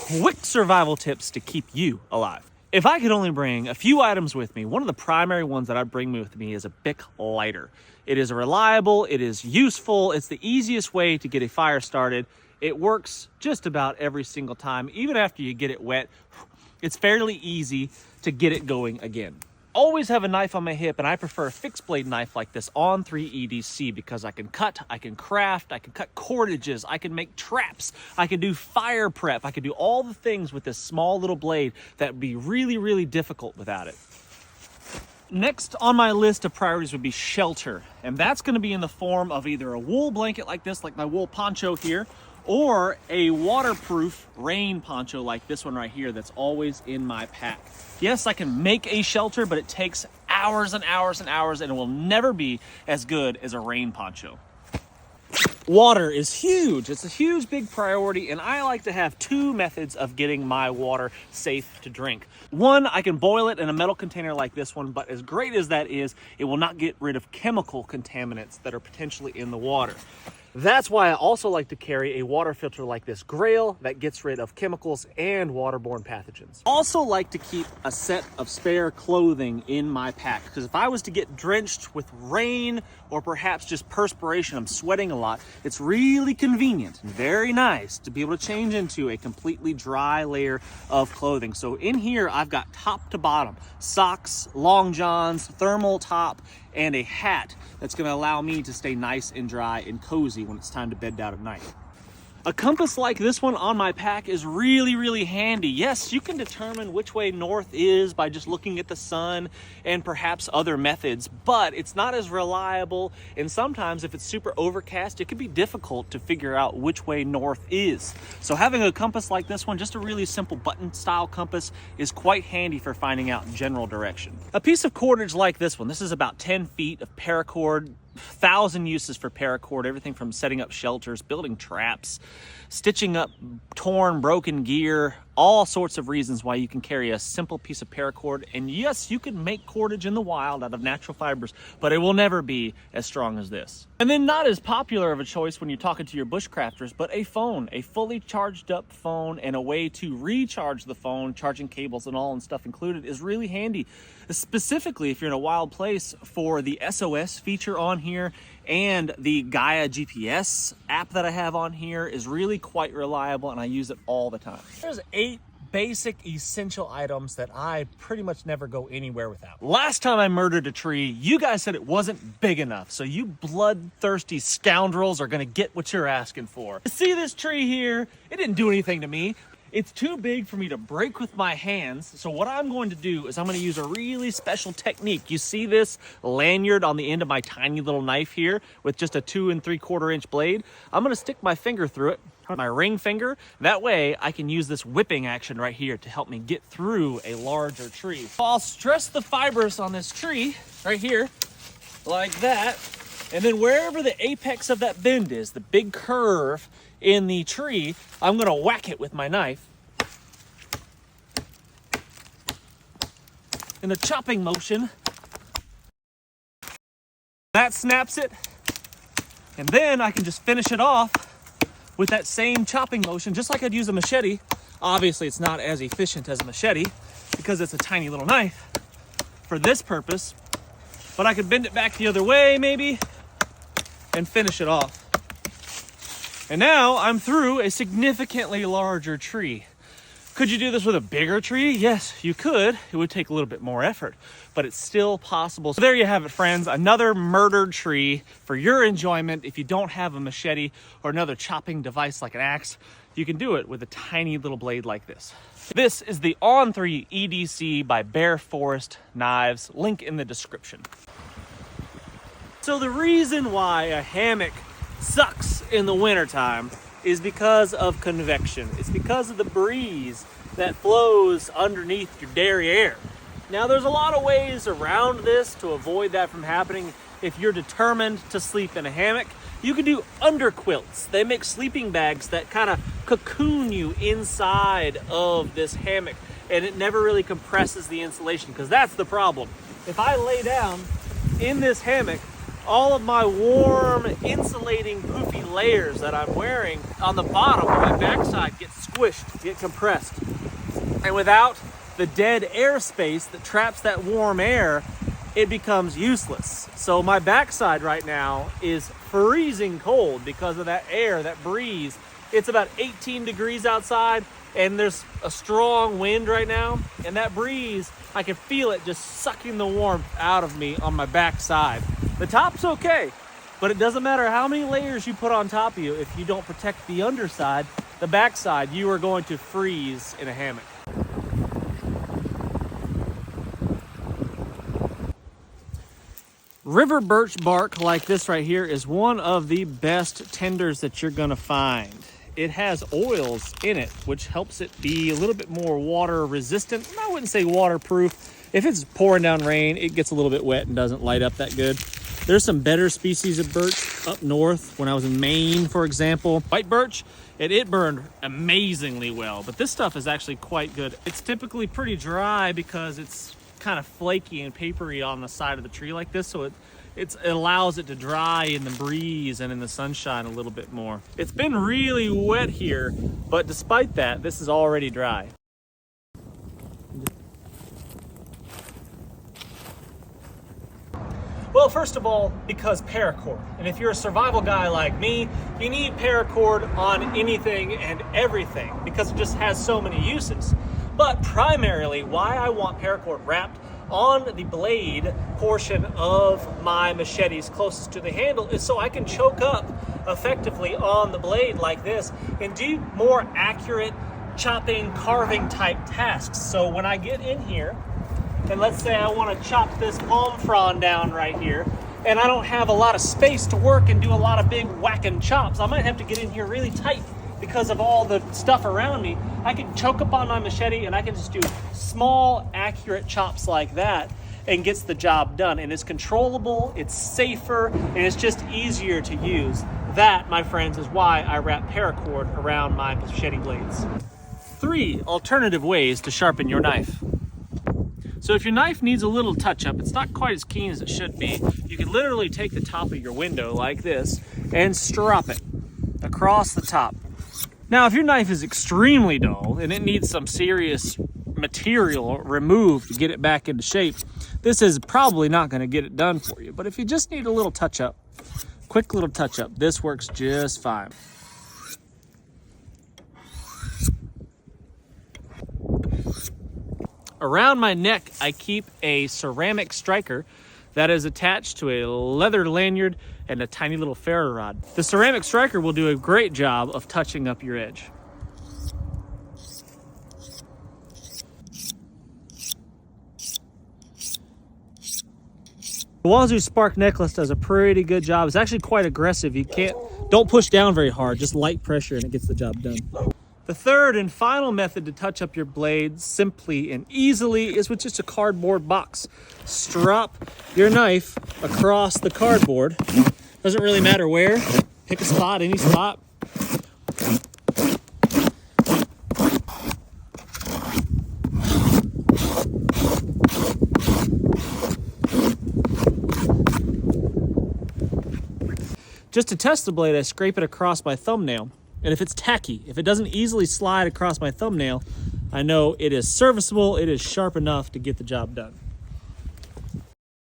quick survival tips to keep you alive. If I could only bring a few items with me, one of the primary ones that I bring with me is a Bic lighter. It is reliable, it is useful, it's the easiest way to get a fire started. It works just about every single time. Even after you get it wet, it's fairly easy to get it going again. Always have a knife on my hip, and I prefer a fixed blade knife like this On Three EDC because I can cut, I can craft, I can cut cordages, I can make traps, I can do fire prep, I can do all the things with this small little blade that would be really, really difficult without it. Next on my list of priorities would be shelter, and that's going to be in the form of either a wool blanket like this, like my wool poncho here, or a waterproof rain poncho like this one right here that's always in my pack. Yes, I can make a shelter, but it takes hours and hours and hours, and it will never be as good as a rain poncho. Water is huge. It's a huge, big priority, and I like to have two methods of getting my water safe to drink. One, I can boil it in a metal container like this one, but as great as that is, it will not get rid of chemical contaminants that are potentially in the water. That's why I also like to carry a water filter like this Grayl that gets rid of chemicals and waterborne pathogens. Also like to keep a set of spare clothing in my pack, because if I was to get drenched with rain or perhaps just perspiration, I'm sweating a lot, it's really convenient and very nice to be able to change into a completely dry layer of clothing. So in here, I've got top to bottom, socks, long johns, thermal top, and a hat that's going to allow me to stay nice and dry and cozy when it's time to bed down at night. A compass like this one on my pack is really, really handy. Yes, you can determine which way north is by just looking at the sun and perhaps other methods, but it's not as reliable, and sometimes if it's super overcast, it can be difficult to figure out which way north is. So having a compass like this one, just a really simple button style compass, is quite handy for finding out general direction. A piece of cordage like this one, this is about 10 feet of paracord, 1,000 uses for paracord, everything from setting up shelters, building traps, stitching up torn, broken gear, all sorts of reasons why you can carry a simple piece of paracord. And yes, you can make cordage in the wild out of natural fibers, but it will never be as strong as this. And then not as popular of a choice when you're talking to your bushcrafters, but a phone, a fully charged up phone, and a way to recharge the phone, charging cables and all and stuff included, is really handy. Specifically if you're in a wild place, for the SOS feature on here and the Gaia GPS app that I have on here is really quite reliable, and I use it all the time. There's 8 basic essential items that I pretty much never go anywhere without. Last time I murdered a tree, you guys said it wasn't big enough, so you bloodthirsty scoundrels are gonna get what you're asking for. See this tree here? It didn't do anything to me. It's too big for me to break with my hands, so what I'm going to do is I'm going to use a really special technique. You see this lanyard on the end of my tiny little knife here with just a 2 3/4 inch blade? I'm going to stick my finger through it, my ring finger. That way I can use this whipping action right here to help me get through a larger tree. So I'll stress the fibers on this tree right here like that, and then wherever the apex of that bend is, the big curve in the tree, I'm gonna whack it with my knife in a chopping motion. That snaps it, and then I can just finish it off with that same chopping motion, just like I'd use a machete. Obviously it's not as efficient as a machete because it's a tiny little knife for this purpose, but I could bend it back the other way maybe and finish it off. And now I'm through a significantly larger tree. Could you do this with a bigger tree? Yes, you could. It would take a little bit more effort, but it's still possible. So there you have it, friends. Another murdered tree for your enjoyment. If you don't have a machete or another chopping device like an axe, you can do it with a tiny little blade like this. This is the On Three EDC by Bear Forest Knives. Link in the description. So the reason why a hammock sucks in the wintertime is because of convection. It's because of the breeze that flows underneath your derriere. Now there's a lot of ways around this to avoid that from happening. If you're determined to sleep in a hammock, you can do under quilts. They make sleeping bags that kind of cocoon you inside of this hammock, and it never really compresses the insulation, because that's the problem. If I lay down in this hammock all of my warm, insulating, poofy layers that I'm wearing on the bottom of my backside get squished, get compressed. And without the dead airspace that traps that warm air, it becomes useless. So my backside right now is freezing cold because of that air, that breeze. It's about 18 degrees outside and there's a strong wind right now. And that breeze, I can feel it just sucking the warmth out of me on my backside. The top's okay, but it doesn't matter how many layers you put on top of you. If you don't protect the underside, the backside, you are going to freeze in a hammock. River birch bark like this right here is one of the best tenders that you're gonna find. It has oils in it, which helps it be a little bit more water resistant. I wouldn't say waterproof. If it's pouring down rain, it gets a little bit wet and doesn't light up that good. There's some better species of birch up north. When I was in Maine, for example, white birch, it burned amazingly well, but this stuff is actually quite good. It's typically pretty dry because it's kind of flaky and papery on the side of the tree like this, so it allows it to dry in the breeze and in the sunshine a little bit more. It's been really wet here, but despite that, this is already dry. Well, first of all, because paracord. And if you're a survival guy like me, you need paracord on anything and everything because it just has so many uses. But primarily, why I want paracord wrapped on the blade portion of my machetes closest to the handle is so I can choke up effectively on the blade like this and do more accurate chopping, carving type tasks. So when I get in here, and let's say I want to chop this palm frond down right here, and I don't have a lot of space to work and do a lot of big whacking chops, I might have to get in here really tight because of all the stuff around me. I can choke up on my machete and I can just do small, accurate chops like that and gets the job done. And it's controllable, it's safer, and it's just easier to use. That, my friends, is why I wrap paracord around my machete blades. 3 alternative ways to sharpen your knife. So if your knife needs a little touch-up, it's not quite as keen as it should be, you can literally take the top of your window like this and strop it across the top. Now, if your knife is extremely dull and it needs some serious material removed to get it back into shape, this is probably not going to get it done for you. But if you just need a little touch-up, quick little touch-up, this works just fine. Around my neck, I keep a ceramic striker that is attached to a leather lanyard and a tiny little Farro rod. The ceramic striker will do a great job of touching up your edge. The Wazoo Spark necklace does a pretty good job. It's actually quite aggressive. Don't push down very hard, just light pressure and it gets the job done. The third and final method to touch up your blades simply and easily is with just a cardboard box. Strap your knife across the cardboard. Doesn't really matter where. Pick a spot, any spot. Just to test the blade, I scrape it across my thumbnail. And if it's tacky, if it doesn't easily slide across my thumbnail, I know it is serviceable, it is sharp enough to get the job done.